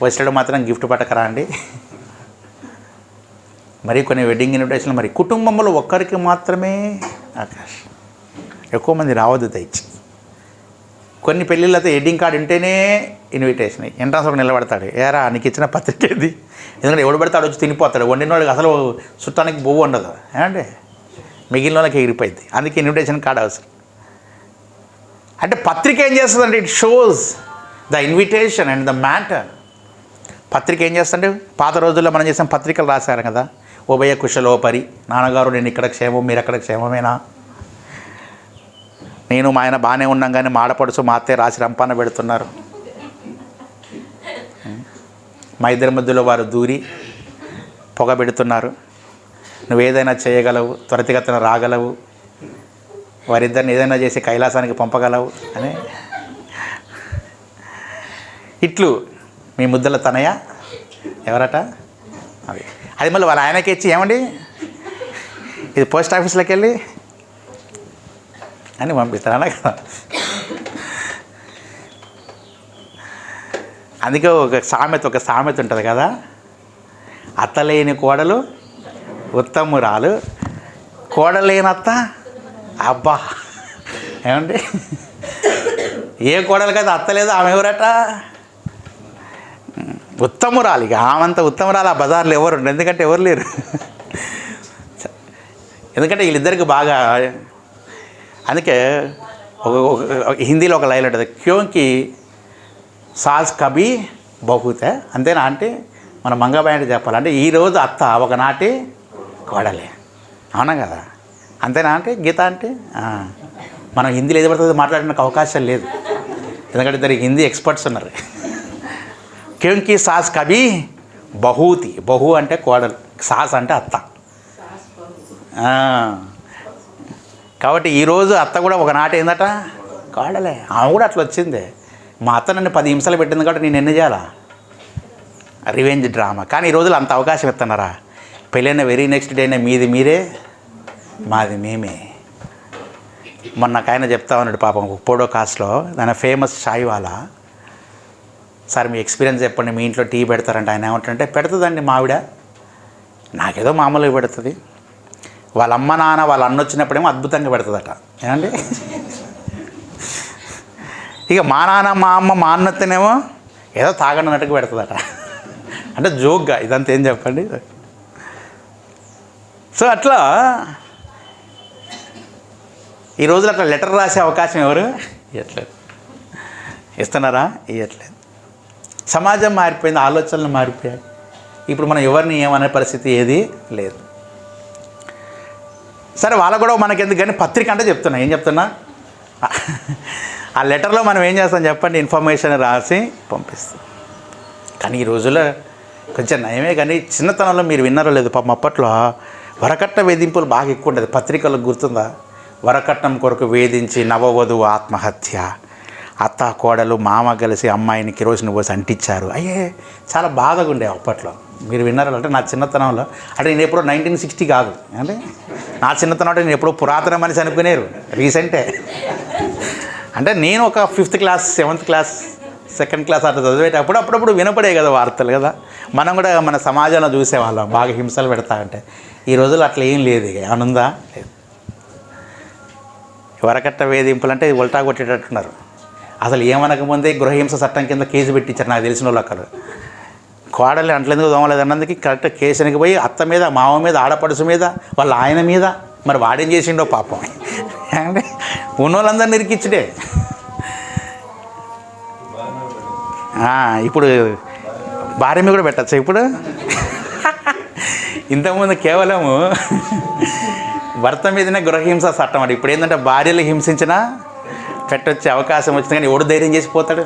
వచ్చేటప్పుడు మాత్రం గిఫ్ట్ పట్టకరాండి. మరి కొన్ని వెడ్డింగ్ ఇన్విటేషన్లు మరి కుటుంబంలో ఒక్కరికి మాత్రమే ఆకాశ్, ఎక్కువ మంది రావద్దు తెచ్చి. కొన్ని పెళ్ళిళ్ళతో వెడ్డింగ్ కార్డు ఉంటేనే ఇన్విటేషన్, ఎంట్రన్స్ ఒక నిలబడతాడు, ఏరా నీకు ఇచ్చిన పత్రిక ఏది? ఎందుకంటే ఎవడు పడతాడు వచ్చి తినిపోతాడు, వండిన వాడికి అసలు చుట్టానికి బొవ్వు ఉండదు, ఏమంటే మిగిలిన వాళ్ళకి ఎగిరిపోయింది. అందుకే ఇన్విటేషన్ కార్డు అవసరం. అంటే పత్రిక ఏం చేస్తుందంటే it shows the invitation and the matter. పత్రిక ఏం చేస్తుంటే పాత రోజుల్లో మనం చేసిన పత్రికలు రాశారు కదా, ఉభయ కుశలోపరి, నాన్నగారు నేను ఇక్కడ క్షేమం, మీరు అక్కడ క్షేమమేనా, నేను మా ఆయన బాగానే ఉన్నాం కానీ మాడపడుచు మా అత్తయ్య రాసి రంపాన పెడుతున్నారు, మా ఇద్దరి మధ్యలో వారు దూరి పొగ పెడుతున్నారు, నువ్వేదైనా చేయగలవు, త్వరితగతిన రాగలవు, వారిద్దరిని ఏదైనా చేసి కైలాసానికి పంపగలవు అని. ఇట్లు మీ ముద్దల తనయ ఎవరట? అది మళ్ళీ వాళ్ళ ఆయనకి ఇచ్చి, ఏమండి ఇది పోస్ట్ ఆఫీస్లోకి వెళ్ళి అని పంపిస్తారా కదా. అందుకే ఒక సామెత ఉంటుంది కదా, అత్తలేని కోడలు ఉత్తమురాలు, కోడలేనత్త అబ్బా. ఏమండి ఏ కోడలు కదా అత్త లేదు, ఆమె ఎవరట? ఉత్తమురాలు. ఇక ఆమెంత ఉత్తమురాలు ఆ బజార్లో ఎవరు ఉండరు, ఎందుకంటే ఎవరు లేరు. ఎందుకంటే వీళ్ళిద్దరికి బాగా, అందుకే హిందీలో ఒక లైన్ ఉంటుంది, క్యోంకి సాస్ కభీ బహుత్ హై, అంతేనా అంటే మన మంగబాయి అంటే చెప్పాలంటే ఈరోజు అత్త ఒకనాటి కోడలే, అవునా కదా, అంతేనా అంటే గీత అంటే. మనం హిందీలో ఏది పడుతుంది మాట్లాడడానికి అవకాశం లేదు, ఎందుకంటే ఇద్దరికి హిందీ ఎక్స్పర్ట్స్ ఉన్నారు. క్యోంకి సాస్ కభీ బహూతి, బహు అంటే కోడలు, సాస్ అంటే అత్త. కాబట్టి ఈరోజు అత్త కూడా ఒకనాటి ఏందట కోడలే, ఆమె కూడా అట్లా వచ్చింది. మా అత్త నన్ను 10 హింసలు పెట్టింది కాబట్టి నేను ఎన్ని చేయాలా, రివెంజ్ డ్రామా. కానీ ఈ రోజులు అంత అవకాశం ఇస్తున్నారా? పెళ్ళైన వెరీ నెక్స్ట్ డేనే మీది మీరే, మాది మేమే. మొన్న ఆయన చెప్తా ఉన్నాడు పాపం పోడో కాస్ట్లో, ఆయన ఫేమస్ చాయ్ వాలా. సార్ మీ ఎక్స్పీరియన్స్ చెప్పండి, మీ ఇంట్లో టీ పెడతారంటే ఆయన ఏమంటారంటే, పెడుతుందండి మావిడ, నాకేదో మామూలుగా పెడుతుంది, వాళ్ళ అమ్మ నాన్న వాళ్ళ అన్న వచ్చినప్పుడేమో అద్భుతంగా పెడుతుందట. ఏమండి ఇక మా నాన్న మా అమ్మ మా అన్నతోనేమో ఏదో తాగనట్టుగా పెడుతుందట. అంటే జోక్గా ఇదంతా ఏం చెప్పండి. సో అట్లా ఈ రోజులు అట్లా లెటర్ రాసే అవకాశం ఎవరు ఇవ్వట్లేదు, ఇస్తున్నారా? ఇవ్వట్లేదు. సమాజం మారిపోయింది, ఆలోచనలు మారిపోయాయి. ఇప్పుడు మనం ఎవరిని ఏమనే పరిస్థితి ఏది లేదు. సరే వాళ్ళకు కూడా మనకెందుకు, కానీ పత్రిక అంటే చెప్తున్నా, ఏం చెప్తున్నా, ఆ లెటర్లో మనం ఏం చేస్తాం చెప్పండి, ఇన్ఫర్మేషన్ రాసి పంపిస్తాం. కానీ ఈ రోజుల్లో కొంచెం నయమే, కానీ చిన్నతనంలో మీరు విన్నారో లేదు, పాపం అప్పట్లో వరకట్న వేధింపులు బాగా ఎక్కువ ఉండేది. పత్రికలకు గుర్తుందా? వరకట్నం కొరకు వేధించి నవవధువు ఆత్మహత్య, అత్త కోడలు మామ కలిసి అమ్మాయిని కిరోసిన్ పోసి అంటించారు. అయ్యే చాలా బాధగా ఉండే అప్పట్లో. మీరు విన్నారో అంటే నా చిన్నతనంలో, అంటే నేను ఎప్పుడో 1960 కాదు, అంటే నా చిన్నతనం అంటే నేను ఎప్పుడో పురాతన మనిషి అనుకునేరు, రీసెంటే. అంటే నేను ఒక 5th class 7th class 2nd class అట్లా చదివేటప్పుడు అప్పుడప్పుడు వినపడే కదా వార్తలు కదా, మనం కూడా మన సమాజంలో చూసేవాళ్ళం బాగా హింసలు పెడతా అంటే. ఈ రోజుల్లో అట్లా ఏం లేదు, ఇక ఏమనుందా? లేదు. వరకట్ట వేధింపులు అంటే ఉల్టా కొట్టేటట్టున్నారు. అసలు ఏమనకముందే గృహహింస చట్టం కింద కేసు పెట్టించారు నాకు తెలిసిన వాళ్ళు. అక్కడ కోడలు అంట్లెందుకు దోమలేదు అన్నందుకు కరెక్ట్ కేసునికి పోయి అత్త మీద, మామ మీద, ఆడపడుచు మీద, వాళ్ళ ఆయన మీద, మరి వాడేం చేసిండో పాపం. అంటే ఉన్న వాళ్ళందరినీ ఇరికిచ్చుడే. ఇప్పుడు భార్య మీద కూడా పెట్టచ్చు ఇప్పుడు. ఇంతకుముందు కేవలము భర్త మీదనే గృహహింస చట్టం అంటే, ఇప్పుడు ఏంటంటే భార్యలు హింసించినా పెట్టొచ్చే అవకాశం వచ్చింది, కానీ ఎవడు ధైర్యం చేసిపోతాడు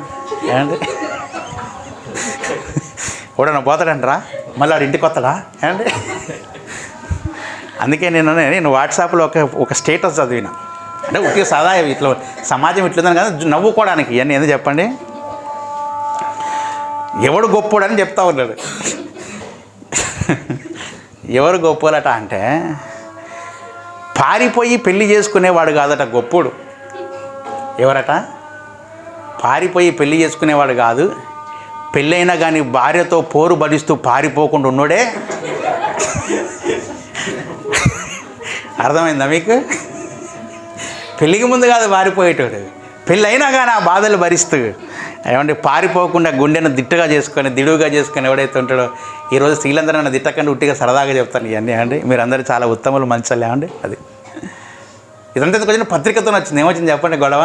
ఏమండి? ఎవడన్నా పోతాడంటరా, మళ్ళీ వాడు ఇంటికి వస్తాడా ఏమండి? అందుకే నేను వాట్సాప్లో ఒక స్టేటస్ చదివిన, అంటే ఉట్టి సదా ఇట్లా సమాజం ఇట్లుందని కదా నవ్వుకోవడానికి. ఇవన్నీ ఎందుకు చెప్పండి, ఎవడు గొప్పోడని చెప్తా ఉన్నాడు. ఎవరు గొప్పోలట అంటే, పారిపోయి పెళ్లి చేసుకునేవాడు కాదట గొప్పోడు. ఎవరట? పారిపోయి పెళ్లి చేసుకునేవాడు కాదు, పెళ్ళైనా కానీ భార్యతో పోరు భరిస్తూ పారిపోకుండా ఉన్నోడే. అర్థమైందా మీకు? పెళ్ళికి ముందు కాదు పారిపోయేటోడు, పెళ్ళి అయినా కానీ ఆ బాధలు భరిస్తూ ఏమంటే పారిపోకుండా గుండెను దిడువుగా చేసుకొని ఎవడైతే ఉంటాడో, ఈరోజు స్త్రీలందరూ నన్ను దిట్టకండి ఉట్టిగా సరదాగా చెప్తాను ఇవన్నీ అండి. మీరందరూ చాలా ఉత్తములు, మంచోళ్ళే అండి. అది ఇదంతా కొంచెం పత్రికతో వచ్చింది. ఏమొచ్చింది చెప్పండి గొడవ?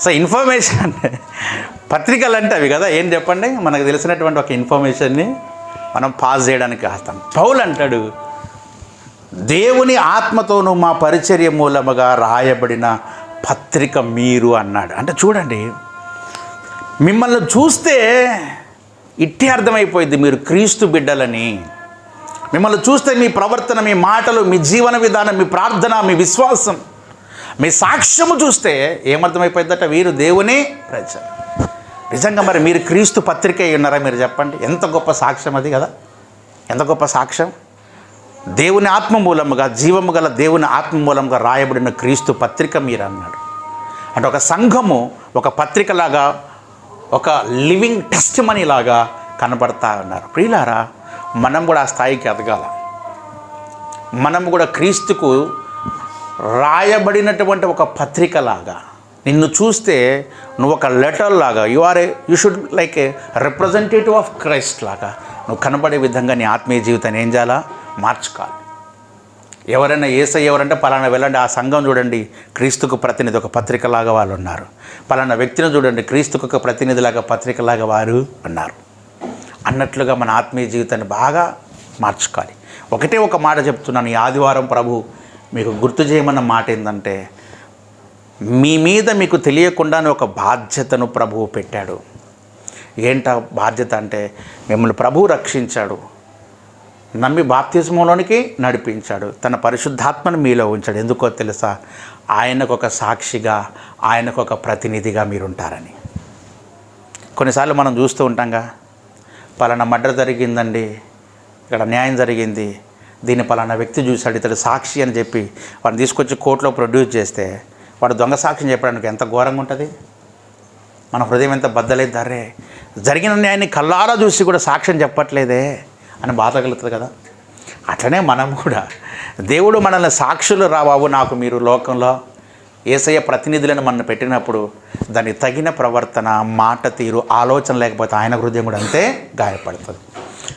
సో ఇన్ఫర్మేషన్ అంటే పత్రికలు అంటే అవి కదా, ఏం చెప్పండి, మనకు తెలిసినటువంటి ఒక ఇన్ఫర్మేషన్ని మనం పాస్ చేయడానికి కాస్తాం. పౌలు అంటాడు, దేవుని ఆత్మతోనూ మా పరిచర్య మూలముగా రాయబడిన పత్రిక మీరు అన్నాడు. అంటే చూడండి, మిమ్మల్ని చూస్తే ఇట్టే అర్థమైపోయింది మీరు క్రీస్తు బిడ్డలని. మిమ్మల్ని చూస్తే మీ ప్రవర్తన, మీ మాటలు, మీ జీవన విధానం, మీ ప్రార్థన, మీ విశ్వాసం, మీ సాక్ష్యము చూస్తే ఏమర్థమైపోయిందట, వీరు దేవుని ప్రజలు. నిజంగా మరి మీరు క్రీస్తు పత్రిక ఉన్నారా? మీరు చెప్పండి, ఎంత గొప్ప సాక్ష్యం అది కదా, ఎంత గొప్ప సాక్ష్యం. దేవుని ఆత్మ మూలముగా, జీవము గల దేవుని ఆత్మ మూలంగా రాయబడిన క్రీస్తు పత్రిక మీరు అన్నాడు. అంటే ఒక సంఘము ఒక పత్రికలాగా, ఒక లివింగ్ టెస్టిమనీ లాగా కనబడతా ఉన్నారు. ప్రియులారా, మనం కూడా ఆ స్థాయికి ఎదగాల. మనం కూడా క్రీస్తుకు రాయబడినటువంటి ఒక పత్రికలాగా, నిన్ను చూస్తే నువ్వు ఒక లెటర్ లాగా, you should like A representative of Christ లాగా నువ్వు కనబడే విధంగా నీ ఆత్మీయ జీవితాన్ని ఏం చేయాలా? మార్చుకోవాలి. ఎవరైనా యేసయ్య ఎవరంటే పలానా వెళ్ళండి, ఆ సంఘం చూడండి క్రీస్తుకు ప్రతినిధి ఒక పత్రికలాగా వాళ్ళు ఉన్నారు, పలానా వ్యక్తిని చూడండి క్రీస్తుకు ఒక ప్రతినిధిలాగా పత్రికలాగా వారు ఉన్నారు అన్నట్లుగా మన ఆత్మీయ జీవితాన్ని బాగా మార్చుకోవాలి. ఒకటే ఒక మాట చెప్తున్నాను, ఈ ఆదివారం ప్రభు మీకు గుర్తు చేయమన్న మాట ఏంటంటే, మీ మీద మీకు తెలియకుండానే ఒక బాధ్యతను ప్రభువు పెట్టాడు. ఏంట బాధ్యత అంటే, మిమ్మల్ని ప్రభువు రక్షించాడు, నమ్మి బాప్తిస్మంలోనికి నడిపించాడు, తన పరిశుద్ధాత్మను మీలో ఉంచాడు. ఎందుకో తెలుసా? ఆయనకు ఒక సాక్షిగా, ఆయనకు ఒక ప్రతినిధిగా మీరుంటారని. కొన్నిసార్లు మనం చూస్తూ ఉంటాంగా, పలానా మర్డర్ జరిగిందండి, ఇక్కడ న్యాయం జరిగింది, దీన్ని పలానా వ్యక్తి చూశాడు, ఇతడు సాక్షి అని చెప్పి వాడిని తీసుకొచ్చి కోర్టులో ప్రొడ్యూస్ చేస్తే వాడు దొంగ సాక్ష్యం చెప్పడానికి ఎంత ఘోరంగా ఉంటుంది. మన హృదయం ఎంత బద్దలేదు, అరే జరిగిన న్యాయాన్ని కళ్ళారా చూసి కూడా సాక్ష్యం చెప్పట్లేదే అని బాధ కలుగుతుంది కదా. అట్లనే మనం కూడా, దేవుడు మనల్ని సాక్షులు రాబాబు నాకు మీరు లోకంలో యేసయ్య ప్రతినిధులను మనం పెట్టినప్పుడు దానికి తగిన ప్రవర్తన, మాట తీరు, ఆలోచన లేకపోతే ఆయన హృదయం కూడా అంతే గాయపడుతుంది.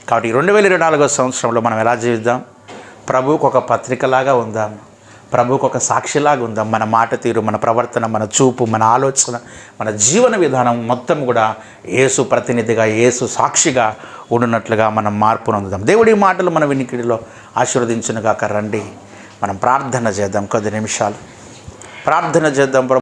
కాబట్టి 2024 సంవత్సరంలో మనం ఎలా జీవిద్దాం? ప్రభువుకు ఒక పత్రికలాగా ఉందాం, ప్రభువుకు ఒక సాక్షిలాగా ఉందాం. మన మాట తీరు, మన ప్రవర్తన, మన చూపు, మన ఆలోచన, మన జీవన విధానం మొత్తం కూడా యేసు ప్రతినిధిగా, యేసు సాక్షిగా ఉన్నట్లుగా మనం మార్పు పొందుదాం. దేవుడి మాటలు మన వినికిడిలో ఆశీర్వదించునుగాక. రండి మనం ప్రార్థన చేద్దాం. కొద్ది నిమిషాలు ప్రార్థన చేద్దాం.